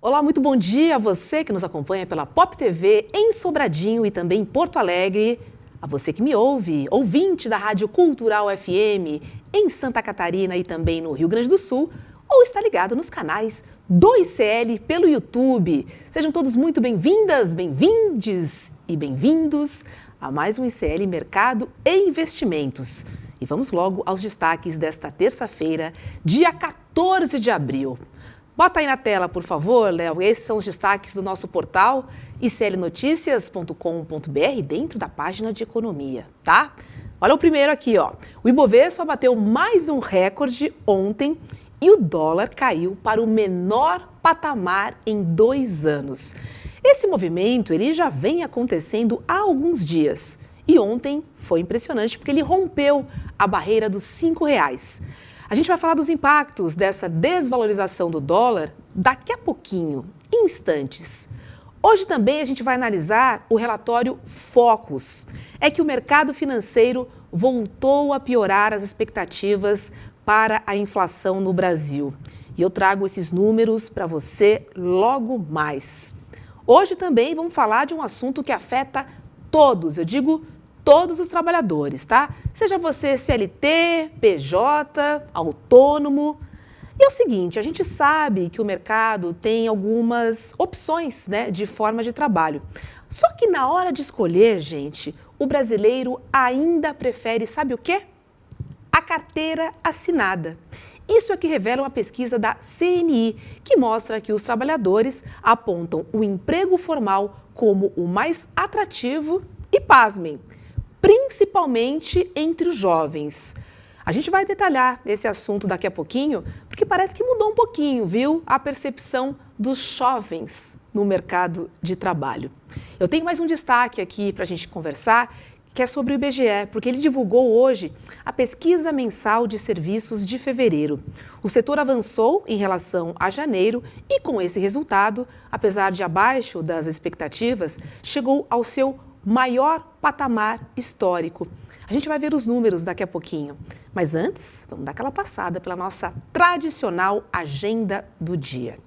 Olá, muito bom dia a você que nos acompanha pela Pop TV em Sobradinho e também em Porto Alegre. A você que me ouve, ouvinte da Rádio Cultural FM em Santa Catarina e também no Rio Grande do Sul, ou está ligado nos canais do ICL pelo YouTube. Sejam todos muito bem-vindas, bem-vindes e bem-vindos a mais um ICL Mercado e Investimentos. E vamos logo aos destaques desta terça-feira, dia 14 de abril. Bota aí na tela, por favor, Léo. Esses são os destaques do nosso portal iclnoticias.com.br dentro da página de economia, tá? Olha o primeiro aqui, ó. O Ibovespa bateu mais um recorde ontem e o dólar caiu para o menor patamar em 2 anos. Esse movimento ele já vem acontecendo há alguns dias e ontem foi impressionante porque ele rompeu a barreira dos R$5. A gente vai falar dos impactos dessa desvalorização do dólar daqui a pouquinho, em instantes. Hoje também a gente vai analisar o relatório Focus. É que o mercado financeiro voltou a piorar as expectativas para a inflação no Brasil. E eu trago esses números para você logo mais. Hoje também vamos falar de um assunto que afeta todos, eu digo todos os trabalhadores, tá? Seja você CLT, PJ, autônomo. E é o seguinte, a gente sabe que o mercado tem algumas opções, né, de forma de trabalho. Só que na hora de escolher, gente, o brasileiro ainda prefere, sabe o quê? A carteira assinada. Isso é que revela uma pesquisa da CNI, que mostra que os trabalhadores apontam o emprego formal como o mais atrativo e, pasmem, principalmente entre os jovens. A gente vai detalhar esse assunto daqui a pouquinho, porque parece que mudou um pouquinho, viu? A percepção dos jovens no mercado de trabalho. Eu tenho mais um destaque aqui para a gente conversar, que é sobre o IBGE, porque ele divulgou hoje a pesquisa mensal de serviços de fevereiro. O setor avançou em relação a janeiro e, com esse resultado, apesar de abaixo das expectativas, chegou ao seu maior patamar histórico. A gente vai ver os números daqui a pouquinho. Mas antes, vamos dar aquela passada pela nossa tradicional agenda do dia.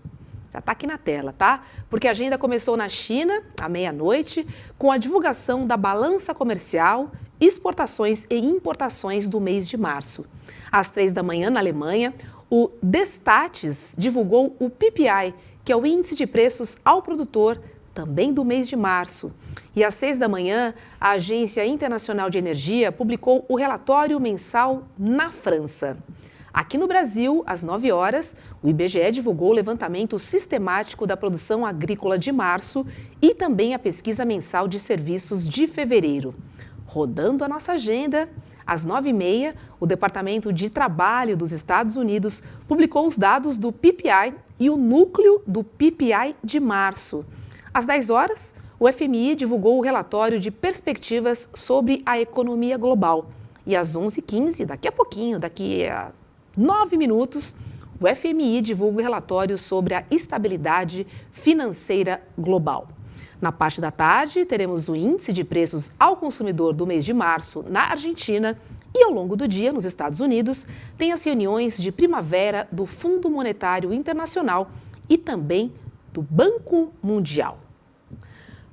Já está aqui na tela, tá? Porque a agenda começou na China, à meia-noite, com a divulgação da balança comercial, exportações e importações do mês de março. Às 3 da manhã, na Alemanha, o Destatis divulgou o PPI, que é o índice de preços ao produtor, também do mês de março. E às 6 da manhã, a Agência Internacional de Energia publicou o relatório mensal na França. Aqui no Brasil, às 9 horas, o IBGE divulgou o levantamento sistemático da produção agrícola de março e também a pesquisa mensal de serviços de fevereiro. Rodando a nossa agenda, às 9h30, o Departamento de Trabalho dos Estados Unidos publicou os dados do PPI e o núcleo do PPI de março. Às 10 horas, o FMI divulgou o relatório de perspectivas sobre a economia global. E às 11h15, daqui a pouquinho, daqui a 9 minutos, o FMI divulga o relatório sobre a estabilidade financeira global. Na parte da tarde, teremos o índice de preços ao consumidor do mês de março na Argentina e, ao longo do dia, nos Estados Unidos, tem as reuniões de primavera do Fundo Monetário Internacional e também do Banco Mundial.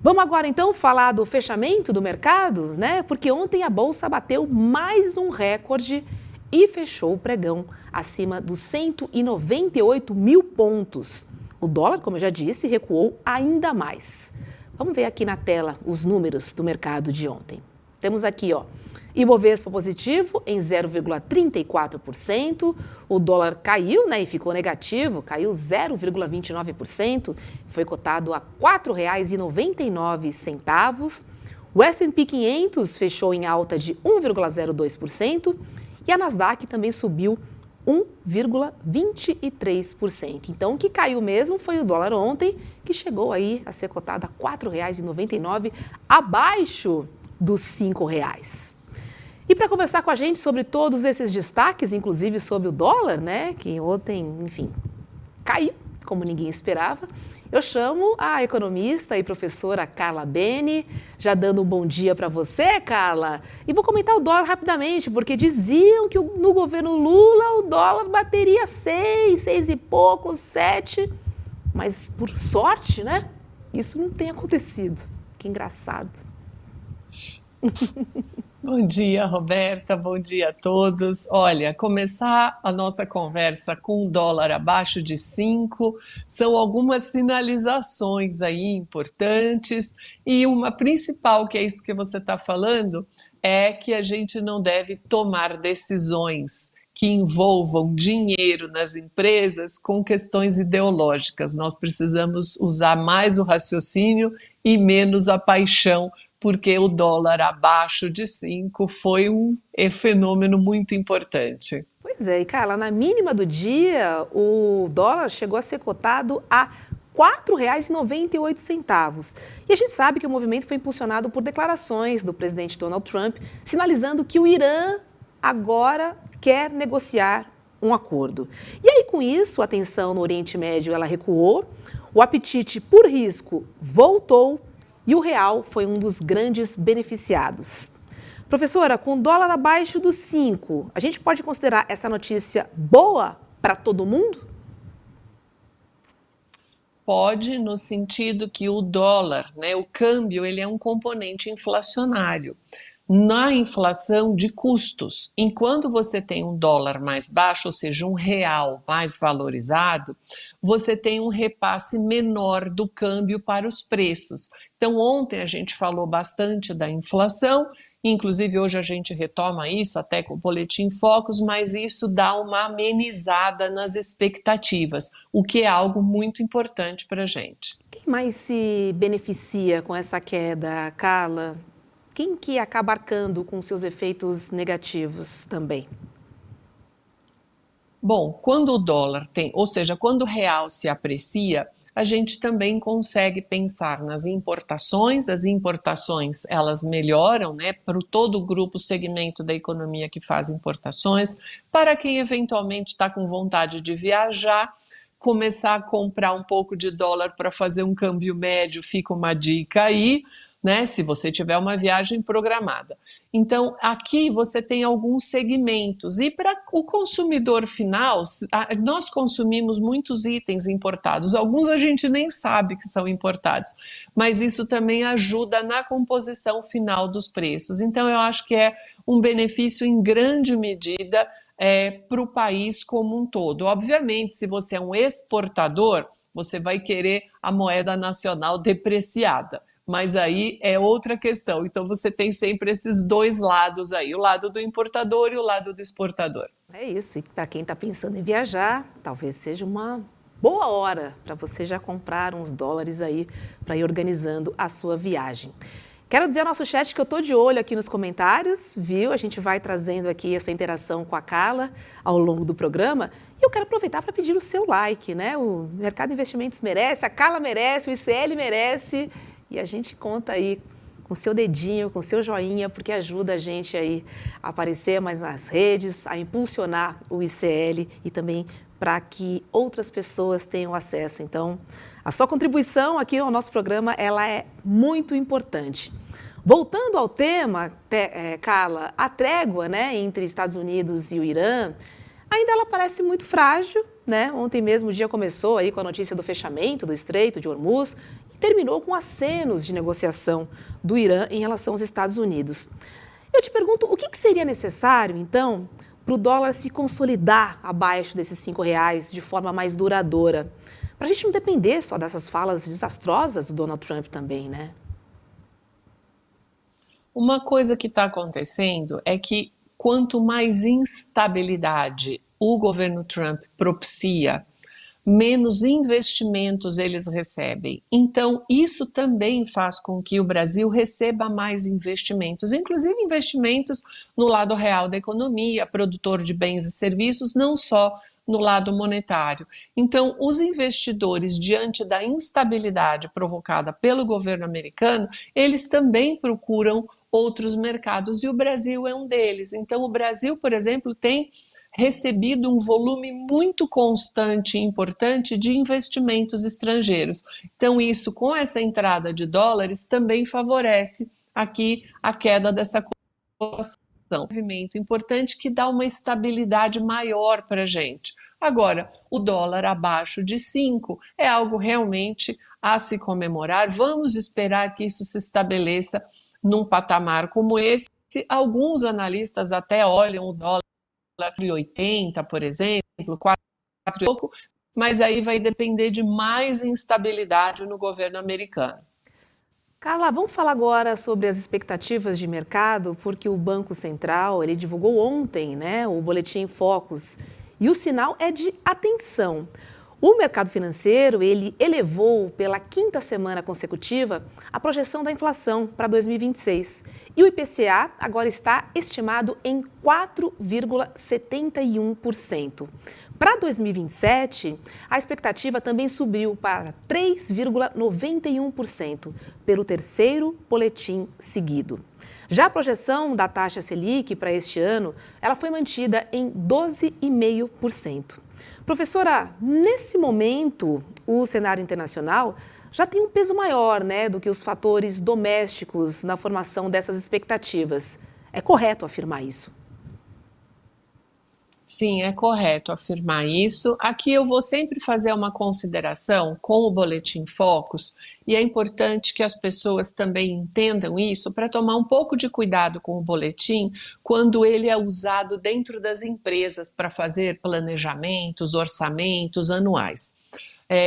Vamos agora, então, falar do fechamento do mercado, né? Porque ontem a Bolsa bateu mais um recorde e fechou o pregão acima dos 198 mil pontos. O dólar, como eu já disse, recuou ainda mais. Vamos ver aqui na tela os números do mercado de ontem. Temos aqui, ó, Ibovespa positivo em 0,34%, o dólar caiu, né, e ficou negativo, caiu 0,29%, foi cotado a R$ 4,99. O S&P 500 fechou em alta de 1,02%, e a Nasdaq também subiu 1,23%. Então, o que caiu mesmo foi o dólar ontem, que chegou aí a ser cotado a R$ 4,99, abaixo dos R$ 5. E para conversar com a gente sobre todos esses destaques, inclusive sobre o dólar, né, que ontem, enfim, caiu, como ninguém esperava, eu chamo a economista e professora Carla Bene, já dando um bom dia para você, Carla. E vou comentar o dólar rapidamente, porque diziam que no governo Lula o dólar bateria 6 e pouco, 7. Mas por sorte, né? Isso não tem acontecido. Que engraçado. Bom dia, Roberta. Bom dia a todos. Olha, começar a nossa conversa com o dólar abaixo de 5 são algumas sinalizações aí importantes e uma principal, que é isso que você está falando, é que a gente não deve tomar decisões que envolvam dinheiro nas empresas com questões ideológicas. Nós precisamos usar mais o raciocínio e menos a paixão, porque o dólar abaixo de 5 foi um fenômeno muito importante. Pois é, e Carla, na mínima do dia, o dólar chegou a ser cotado a R$ 4,98. E a gente sabe que o movimento foi impulsionado por declarações do presidente Donald Trump, sinalizando que o Irã agora quer negociar um acordo. E aí, com isso, a tensão no Oriente Médio ela recuou, o apetite por risco voltou e o real foi um dos grandes beneficiados. Professora, com o dólar abaixo dos 5, a gente pode considerar essa notícia boa para todo mundo? Pode, no sentido que o dólar, né, o câmbio, ele é um componente inflacionário. Na inflação de custos, enquanto você tem um dólar mais baixo, ou seja, um real mais valorizado, você tem um repasse menor do câmbio para os preços. Então, ontem a gente falou bastante da inflação, inclusive hoje a gente retoma isso até com o Boletim Focus, mas isso dá uma amenizada nas expectativas, o que é algo muito importante para a gente. Quem mais se beneficia com essa queda, Carla? Quem que acaba arcando com seus efeitos negativos também? Bom, quando o dólar tem, ou seja, quando o real se aprecia, a gente também consegue pensar nas importações. As importações, elas melhoram, né, para todo o grupo, segmento da economia que faz importações. Para quem eventualmente está com vontade de viajar, começar a comprar um pouco de dólar para fazer um câmbio médio, fica uma dica aí, né, se você tiver uma viagem programada. Então, aqui você tem alguns segmentos. E para o consumidor final, nós consumimos muitos itens importados. Alguns a gente nem sabe que são importados, mas isso também ajuda na composição final dos preços. Então, eu acho que é um benefício em grande medida para o país como um todo. Obviamente, se você é um exportador, você vai querer a moeda nacional depreciada. Mas aí é outra questão. Então você tem sempre esses dois lados aí, o lado do importador e o lado do exportador. É isso, e para quem está pensando em viajar, talvez seja uma boa hora para você já comprar uns dólares aí para ir organizando a sua viagem. Quero dizer ao nosso chat que eu estou de olho aqui nos comentários, viu? A gente vai trazendo aqui essa interação com a Carla ao longo do programa. E eu quero aproveitar para pedir o seu like, né? O Mercado Investimentos merece, a Carla merece, o ICL merece. E a gente conta aí com o seu dedinho, com o seu joinha, porque ajuda a gente aí a aparecer mais nas redes, a impulsionar o ICL e também para que outras pessoas tenham acesso. Então, a sua contribuição aqui ao nosso programa, ela é muito importante. Voltando ao tema, Carla, a trégua, né, entre Estados Unidos e o Irã, ainda ela parece muito frágil, né? Ontem mesmo o dia começou aí com a notícia do fechamento do Estreito de Hormuz, terminou com acenos de negociação do Irã em relação aos Estados Unidos. Eu te pergunto, o que seria necessário, então, para o dólar se consolidar abaixo desses R$ 5 de forma mais duradoura? Para a gente não depender só dessas falas desastrosas do Donald Trump também, né? Uma coisa que está acontecendo é que quanto mais instabilidade o governo Trump propicia, menos investimentos eles recebem. Então, isso também faz com que o Brasil receba mais investimentos, inclusive investimentos no lado real da economia, produtor de bens e serviços, não só no lado monetário. Então, os investidores, diante da instabilidade provocada pelo governo americano, eles também procuram outros mercados, e o Brasil é um deles. Então, o Brasil, por exemplo, tem recebido um volume muito constante e importante de investimentos estrangeiros. Então, isso, com essa entrada de dólares, também favorece aqui a queda dessa cotação. movimento importante que dá uma estabilidade maior para a gente. Agora, o dólar abaixo de 5 é algo realmente a se comemorar. Vamos esperar que isso se estabeleça num patamar como esse. Alguns analistas até olham o dólar 4,80, por exemplo, 4 e pouco, mas aí vai depender de mais instabilidade no governo americano. Carla, vamos falar agora sobre as expectativas de mercado, porque o Banco Central, ele divulgou ontem, né, o Boletim Focus, e o sinal é de atenção. O mercado financeiro, ele elevou pela quinta semana consecutiva a projeção da inflação para 2026. E o IPCA agora está estimado em 4,71%. Para 2027, a expectativa também subiu para 3,91%, pelo terceiro boletim seguido. Já a projeção da taxa Selic para este ano, ela foi mantida em 12,5%. Professora, nesse momento, o cenário internacional já tem um peso maior, né, do que os fatores domésticos na formação dessas expectativas. É correto afirmar isso? Sim, é correto afirmar isso. Aqui eu vou sempre fazer uma consideração com o Boletim Focus, e é importante que as pessoas também entendam isso para tomar um pouco de cuidado com o boletim quando ele é usado dentro das empresas para fazer planejamentos, orçamentos anuais.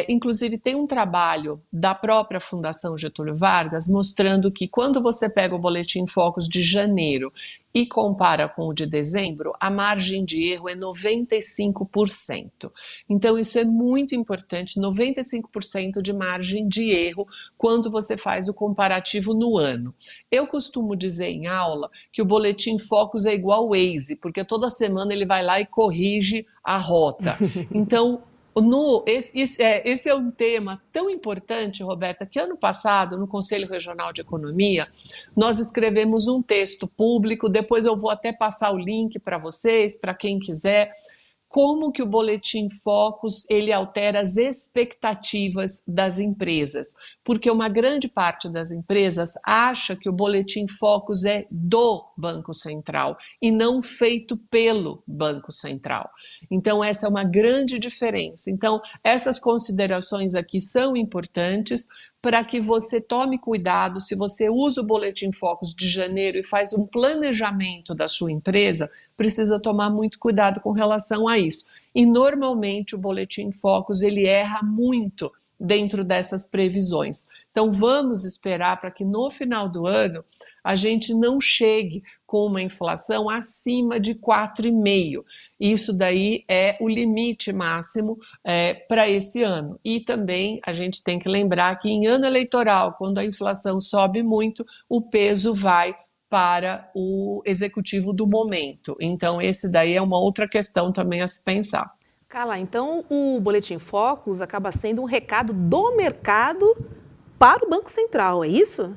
Inclusive, tem um trabalho da própria Fundação Getúlio Vargas mostrando que quando você pega o Boletim Focus de janeiro e compara com o de dezembro, a margem de erro é 95%. Então, isso é muito importante, 95% de margem de erro quando você faz o comparativo no ano. Eu costumo dizer em aula que o Boletim Focus é igual ao Waze, porque toda semana ele vai lá e corrige a rota. Então, esse é um tema tão importante, Roberta, que ano passado, no Conselho Regional de Economia, nós escrevemos um texto público, depois eu vou até passar o link para vocês, para quem quiser, como que o Boletim Focus ele altera as expectativas das empresas, porque uma grande parte das empresas acha que o Boletim Focus é do Banco Central e não feito pelo Banco Central. Então essa é uma grande diferença. Então essas considerações aqui são importantes para que você tome cuidado. Se você usa o Boletim Focus de janeiro e faz um planejamento da sua empresa, precisa tomar muito cuidado com relação a isso. E normalmente o Boletim Focus ele erra muito dentro dessas previsões. Então vamos esperar para que no final do ano a gente não chegue com uma inflação acima de 4,5%. Isso daí é o limite máximo para esse ano. E também a gente tem que lembrar que em ano eleitoral, quando a inflação sobe muito, o peso vai para o executivo do momento. Então esse daí é uma outra questão também a se pensar. Carla, então o Boletim Focus acaba sendo um recado do mercado para o Banco Central, é isso?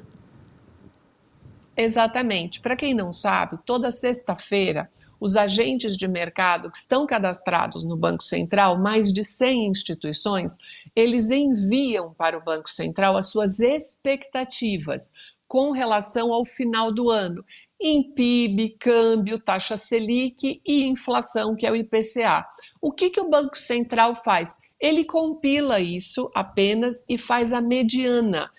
Exatamente. Para quem não sabe, toda sexta-feira, os agentes de mercado que estão cadastrados no Banco Central, mais de 100 instituições, eles enviam para o Banco Central as suas expectativas com relação ao final do ano, em PIB, câmbio, taxa Selic e inflação, que é o IPCA. O que o Banco Central faz? Ele compila isso apenas e faz a mediana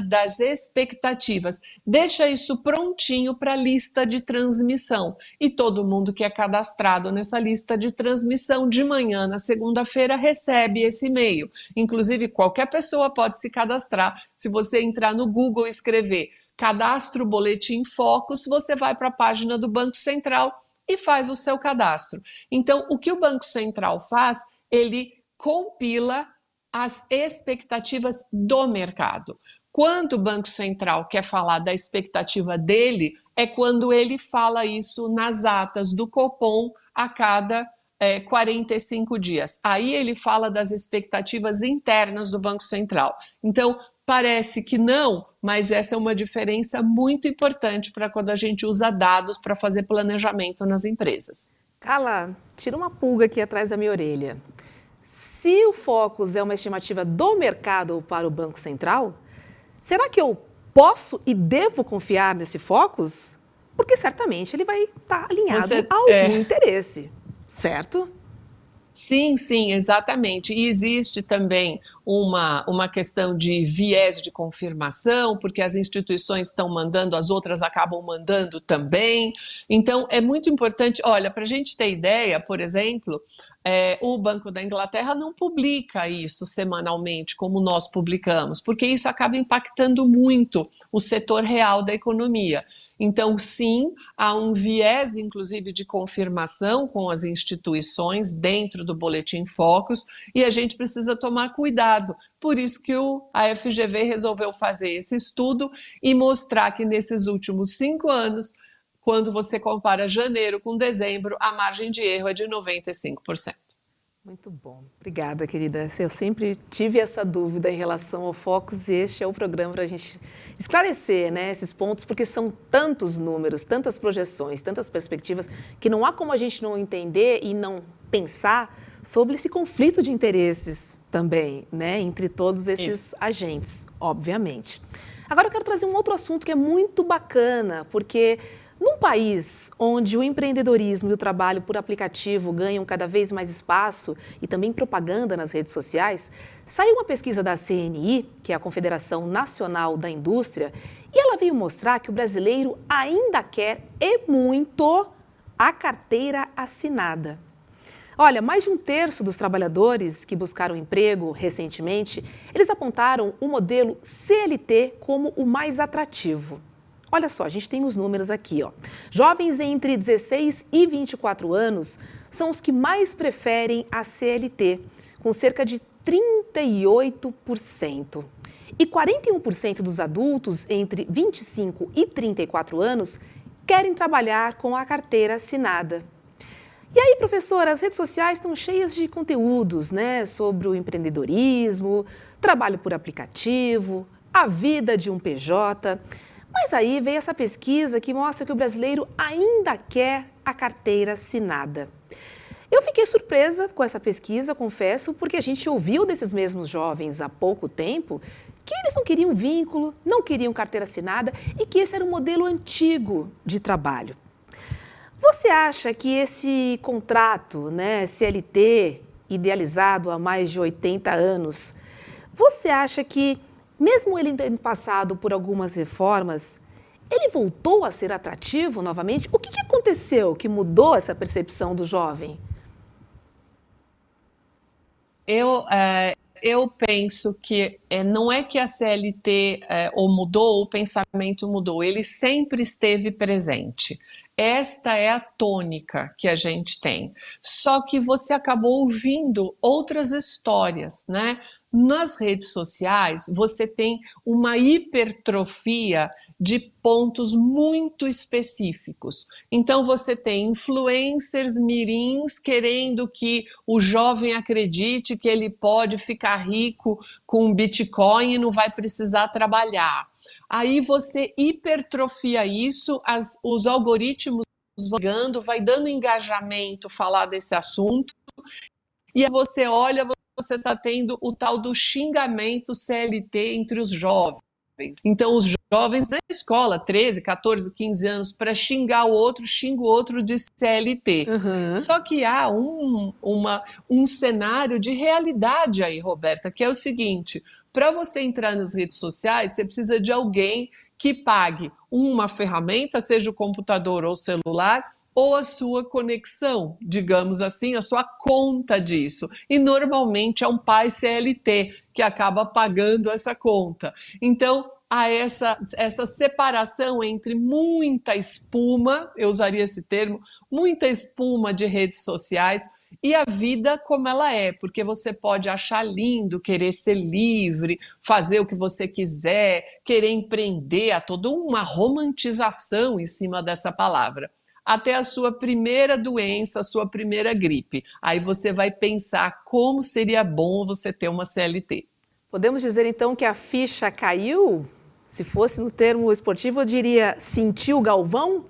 das expectativas. Deixa isso prontinho para a lista de transmissão. E todo mundo que é cadastrado nessa lista de transmissão de manhã, na segunda-feira, recebe esse e-mail. Inclusive, qualquer pessoa pode se cadastrar. Se você entrar no Google e escrever Cadastro Boletim Focus, você vai para a página do Banco Central e faz o seu cadastro. Então, o que o Banco Central faz? Ele compila as expectativas do mercado. Quando o Banco Central quer falar da expectativa dele, é quando ele fala isso nas atas do Copom a cada 45 dias. Aí ele fala das expectativas internas do Banco Central. Então, parece que não, mas essa é uma diferença muito importante para quando a gente usa dados para fazer planejamento nas empresas. Carla, tira uma pulga aqui atrás da minha orelha. Se o Focus é uma estimativa do mercado para o Banco Central, será que eu posso e devo confiar nesse Focus? porque certamente ele vai estar alinhado Você, a algum interesse, certo? sim, sim, exatamente. E existe também uma questão de viés de confirmação, porque as instituições estão mandando, as outras acabam mandando também. Então, é muito importante. Olha, para a gente ter ideia, por exemplo, o Banco da Inglaterra não publica isso semanalmente, como nós publicamos, porque isso acaba impactando muito o setor real da economia. Então, sim, há um viés, inclusive, de confirmação com as instituições dentro do Boletim Focus e a gente precisa tomar cuidado. Por isso que a FGV resolveu fazer esse estudo e mostrar que nesses últimos 5 anos, quando você compara janeiro com dezembro, a margem de erro é de 95%. Muito bom. Obrigada, querida. Eu sempre tive essa dúvida em relação ao Focus e este é o programa para a gente esclarecer, né, esses pontos, porque são tantos números, tantas projeções, tantas perspectivas, que não há como a gente não entender e não pensar sobre esse conflito de interesses também, né, entre todos esses agentes, obviamente. Agora eu quero trazer um outro assunto que é muito bacana, porque num país onde o empreendedorismo e o trabalho por aplicativo ganham cada vez mais espaço e também propaganda nas redes sociais, saiu uma pesquisa da CNI, que é a Confederação Nacional da Indústria, e ela veio mostrar que o brasileiro ainda quer e muito a carteira assinada. Olha, mais de 1/3 dos trabalhadores que buscaram emprego recentemente, eles apontaram o modelo CLT como o mais atrativo. Olha só, a gente tem os números aqui, ó. Jovens entre 16 e 24 anos são os que mais preferem a CLT, com cerca de 38%. E 41% dos adultos entre 25 e 34 anos querem trabalhar com a carteira assinada. E aí, professora, as redes sociais estão cheias de conteúdos, né, sobre o empreendedorismo, trabalho por aplicativo, a vida de um PJ. Mas aí veio essa pesquisa que mostra que o brasileiro ainda quer a carteira assinada. Eu fiquei surpresa com essa pesquisa, confesso, porque a gente ouviu desses mesmos jovens há pouco tempo que eles não queriam vínculo, não queriam carteira assinada e que esse era um modelo antigo de trabalho. Você acha que esse contrato, né, CLT, idealizado há mais de 80 anos, você acha que mesmo ele tendo passado por algumas reformas, ele voltou a ser atrativo novamente? O que aconteceu que mudou essa percepção do jovem? Eu penso que não é que a CLT ou mudou, o pensamento mudou, ele sempre esteve presente. Esta é a tônica que a gente tem. Só que você acabou ouvindo outras histórias, né? Nas redes sociais, você tem uma hipertrofia de pontos muito específicos. Então, você tem influencers mirins querendo que o jovem acredite que ele pode ficar rico com Bitcoin e não vai precisar trabalhar. Aí você hipertrofia isso, os algoritmos vai dando engajamento falar desse assunto, e aí você olha, você está tendo o tal do xingamento CLT entre os jovens. Então, os jovens na escola, 13, 14, 15 anos, para xingar o outro, xinga o outro de CLT. Só que há um cenário de realidade aí, Roberta, que é o seguinte: para você entrar nas redes sociais, você precisa de alguém que pague uma ferramenta, seja o computador ou o celular, ou a sua conexão, digamos assim, a sua conta disso. E normalmente é um pai CLT que acaba pagando essa conta. Então, há essa separação entre muita espuma, eu usaria esse termo, muita espuma de redes sociais, e a vida como ela é, porque você pode achar lindo, querer ser livre, fazer o que você quiser, querer empreender, há toda uma romantização em cima dessa palavra. Até a sua primeira doença, a sua primeira gripe. Aí você vai pensar como seria bom você ter uma CLT. Podemos dizer então que a ficha caiu? Se fosse no termo esportivo, eu diria sentiu o Galvão?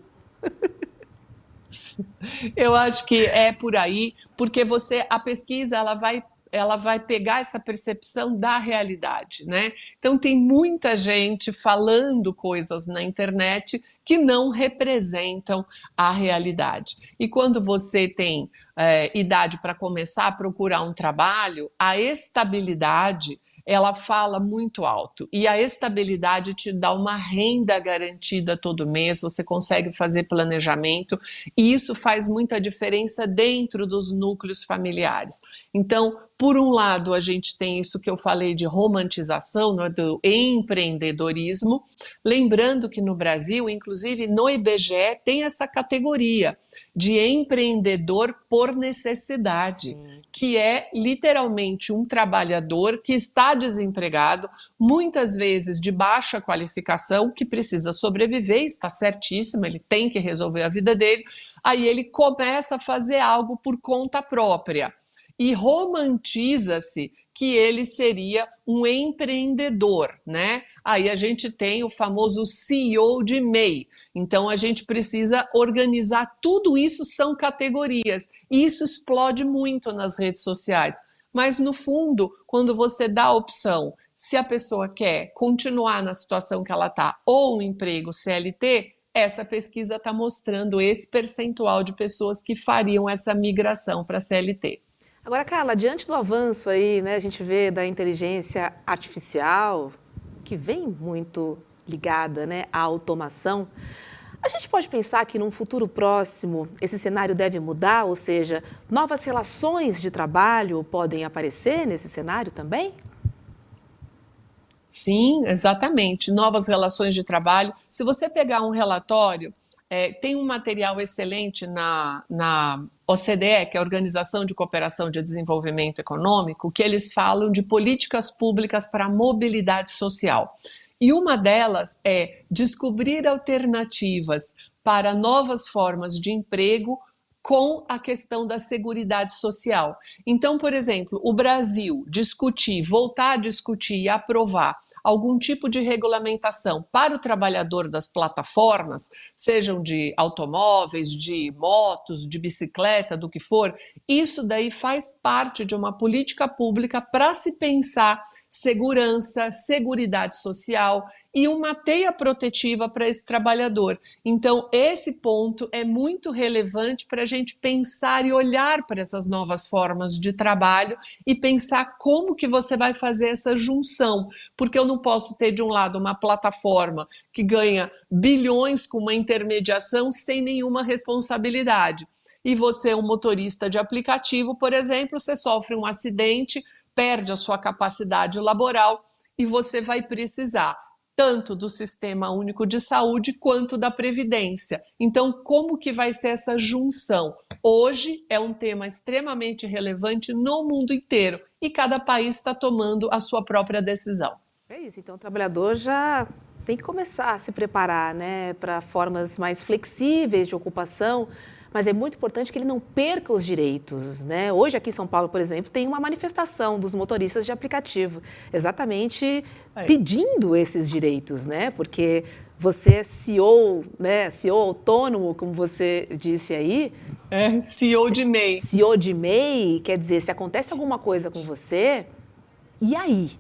Eu acho que é por aí, porque a pesquisa ela vai pegar essa percepção da realidade, né? Então tem muita gente falando coisas na internet que não representam a realidade. E quando você tem idade para começar a procurar um trabalho, a estabilidade ela fala muito alto. E a estabilidade te dá uma renda garantida todo mês, você consegue fazer planejamento, e isso faz muita diferença dentro dos núcleos familiares. Então, por um lado, a gente tem isso que eu falei de romantização, né, do empreendedorismo, lembrando que no Brasil, inclusive no IBGE, tem essa categoria de empreendedor por necessidade, que é literalmente um trabalhador que está desempregado, muitas vezes de baixa qualificação, que precisa sobreviver, está certíssimo, ele tem que resolver a vida dele, aí ele começa a fazer algo por conta própria. E romantiza-se que ele seria um empreendedor, né? Aí a gente tem o famoso CEO de MEI. Então a gente precisa organizar tudo isso, são categorias. E isso explode muito nas redes sociais. Mas no fundo, quando você dá a opção, se a pessoa quer continuar na situação que ela está ou um emprego CLT, essa pesquisa está mostrando esse percentual de pessoas que fariam essa migração para CLT. Agora, Carla, diante do avanço aí, né, a gente vê da inteligência artificial, que vem muito ligada, né, à automação, a gente pode pensar que num futuro próximo esse cenário deve mudar, ou seja, novas relações de trabalho podem aparecer nesse cenário também? Sim, exatamente. Novas relações de trabalho. Se você pegar um relatório, tem um material excelente na OCDE, que é a Organização de Cooperação de Desenvolvimento Econômico, que eles falam de políticas públicas para a mobilidade social. E uma delas é descobrir alternativas para novas formas de emprego com a questão da seguridade social. Então, por exemplo, o Brasil voltar a discutir e aprovar algum tipo de regulamentação para o trabalhador das plataformas, sejam de automóveis, de motos, de bicicleta, do que for, isso daí faz parte de uma política pública para se pensar segurança, seguridade social e uma teia protetiva para esse trabalhador. Então, esse ponto é muito relevante para a gente pensar e olhar para essas novas formas de trabalho e pensar como que você vai fazer essa junção, porque eu não posso ter de um lado uma plataforma que ganha bilhões com uma intermediação sem nenhuma responsabilidade. E você, um motorista de aplicativo, por exemplo, você sofre um acidente, perde a sua capacidade laboral e você vai precisar tanto do Sistema Único de Saúde quanto da Previdência. Então, como que vai ser essa junção? Hoje é um tema extremamente relevante no mundo inteiro e cada país está tomando a sua própria decisão. É isso, então o trabalhador já tem que começar a se preparar, né, para formas mais flexíveis de ocupação, mas é muito importante que ele não perca os direitos, né? Hoje aqui em São Paulo, por exemplo, tem uma manifestação dos motoristas de aplicativo, exatamente pedindo esses direitos, né? Porque você é CEO, né? CEO autônomo, como você disse aí. CEO de MEI. CEO de MEI, quer dizer, se acontece alguma coisa com você, e aí,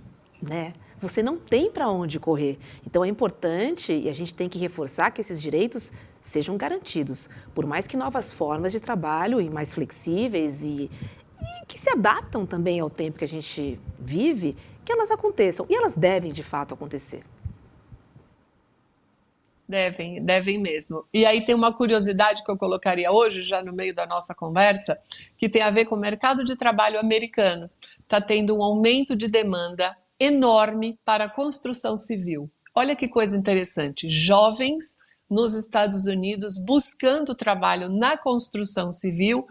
né? Você não tem para onde correr. Então é importante e a gente tem que reforçar que esses direitos sejam garantidos, por mais que novas formas de trabalho e mais flexíveis e que se adaptam também ao tempo que a gente vive, que elas aconteçam. E elas devem, de fato, acontecer. Devem mesmo. E aí tem uma curiosidade que eu colocaria hoje, já no meio da nossa conversa, que tem a ver com o mercado de trabalho americano. Está tendo um aumento de demanda enorme para a construção civil. Olha que coisa interessante, jovens nos Estados Unidos buscando trabalho na construção civil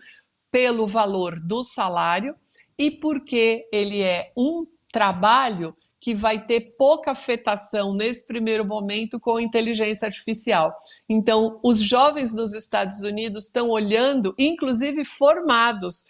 pelo valor do salário e porque ele é um trabalho que vai ter pouca afetação nesse primeiro momento com a inteligência artificial. Então, os jovens dos Estados Unidos estão olhando, inclusive formados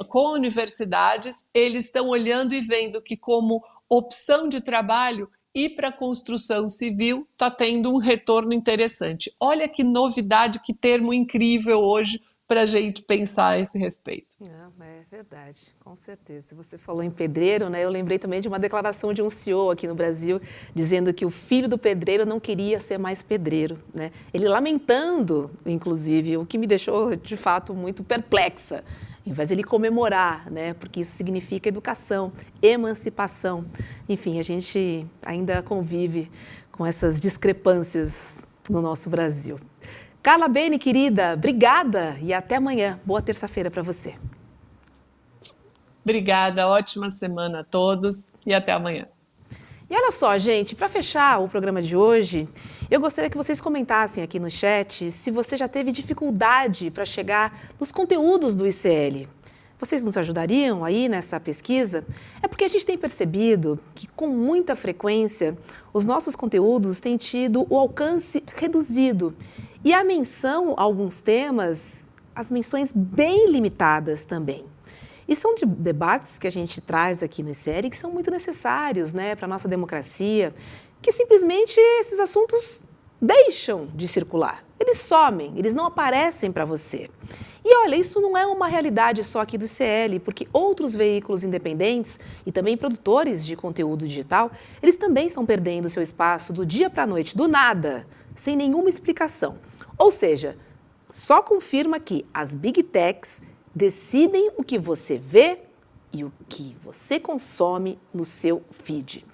com universidades, eles estão olhando e vendo que como opção de trabalho, ir para a construção civil está tendo um retorno interessante. Olha que novidade, que termo incrível hoje para a gente pensar a esse respeito. É verdade. verdade, com certeza. Você falou em pedreiro, né? Eu lembrei também de uma declaração de um CEO aqui no Brasil, dizendo que o filho do pedreiro não queria ser mais pedreiro, né? Ele lamentando, inclusive, o que me deixou, de fato, muito perplexa. Em vez de ele comemorar, né? Porque isso significa educação, emancipação. Enfim, a gente ainda convive com essas discrepâncias no nosso Brasil. Carla Bene, querida, obrigada e até amanhã. Boa terça-feira para você. Obrigada, ótima semana a todos e até amanhã. E olha só, gente, para fechar o programa de hoje, eu gostaria que vocês comentassem aqui no chat se você já teve dificuldade para chegar nos conteúdos do ICL. Vocês nos ajudariam aí nessa pesquisa? É porque a gente tem percebido que, com muita frequência, os nossos conteúdos têm tido o alcance reduzido e a menção a alguns temas, as menções bem limitadas também. E são debates que a gente traz aqui no ICL que são muito necessários, né, para a nossa democracia, que simplesmente esses assuntos deixam de circular. Eles somem, eles não aparecem para você. E olha, isso não é uma realidade só aqui do ICL, porque outros veículos independentes e também produtores de conteúdo digital, eles também estão perdendo seu espaço do dia para a noite, do nada, sem nenhuma explicação. Ou seja, só confirma que as Big Techs decidem o que você vê e o que você consome no seu feed.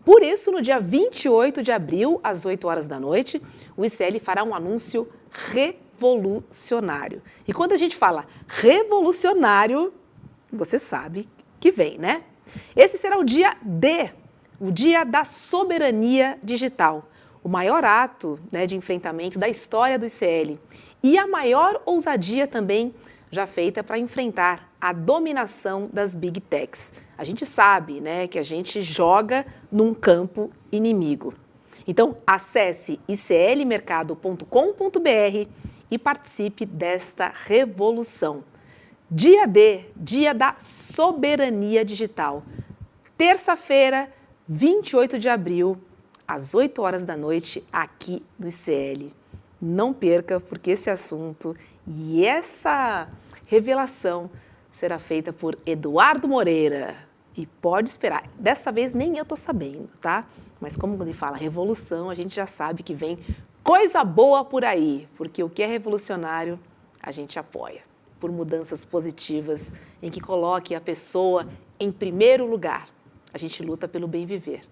Por isso, no dia 28 de abril, às 8 horas da noite, o ICL fará um anúncio revolucionário. E quando a gente fala revolucionário, você sabe que vem, né? Esse será o dia D, o Dia da Soberania Digital, o maior ato, né, de enfrentamento da história do ICL e a maior ousadia também já feita para enfrentar a dominação das Big Techs. A gente sabe, né, que a gente joga num campo inimigo. Então, acesse iclmercado.com.br e participe desta revolução. Dia D, Dia da Soberania Digital. Terça-feira, 28 de abril, às 8 horas da noite, aqui no ICL. Não perca, porque esse assunto e essa revelação será feita por Eduardo Moreira. E pode esperar. Dessa vez nem eu estou sabendo, tá? Mas como ele fala revolução, a gente já sabe que vem coisa boa por aí. Porque o que é revolucionário, a gente apoia. Por mudanças positivas, em que coloque a pessoa em primeiro lugar. A gente luta pelo bem viver.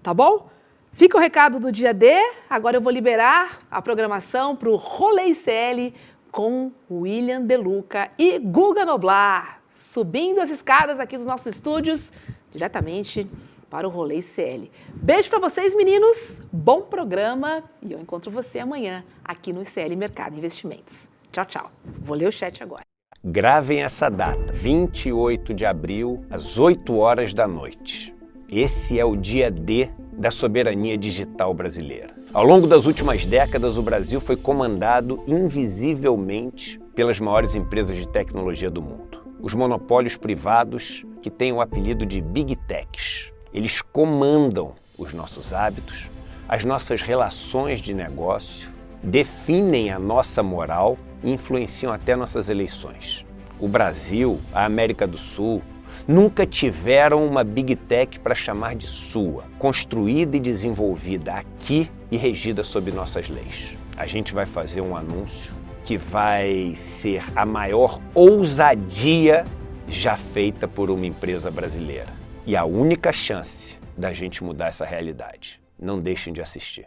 Tá bom? Fica o recado do dia D. Agora eu vou liberar a programação para o Rolê ICL com William De Luca e Guga Noblar, subindo as escadas aqui dos nossos estúdios, diretamente para o Rolê ICL. Beijo para vocês, meninos, bom programa e eu encontro você amanhã aqui no ICL Mercado Investimentos. Tchau, tchau. Vou ler o chat agora. Gravem essa data, 28 de abril, às 8 horas da noite. Esse é o dia D da soberania digital brasileira. Ao longo das últimas décadas, o Brasil foi comandado invisivelmente pelas maiores empresas de tecnologia do mundo. Os monopólios privados, que têm o apelido de Big Techs. Eles comandam os nossos hábitos, as nossas relações de negócio, definem a nossa moral e influenciam até nossas eleições. O Brasil, a América do Sul, nunca tiveram uma Big Tech para chamar de sua, construída e desenvolvida aqui e regida sob nossas leis. A gente vai fazer um anúncio que vai ser a maior ousadia já feita por uma empresa brasileira. E a única chance da gente mudar essa realidade. Não deixem de assistir.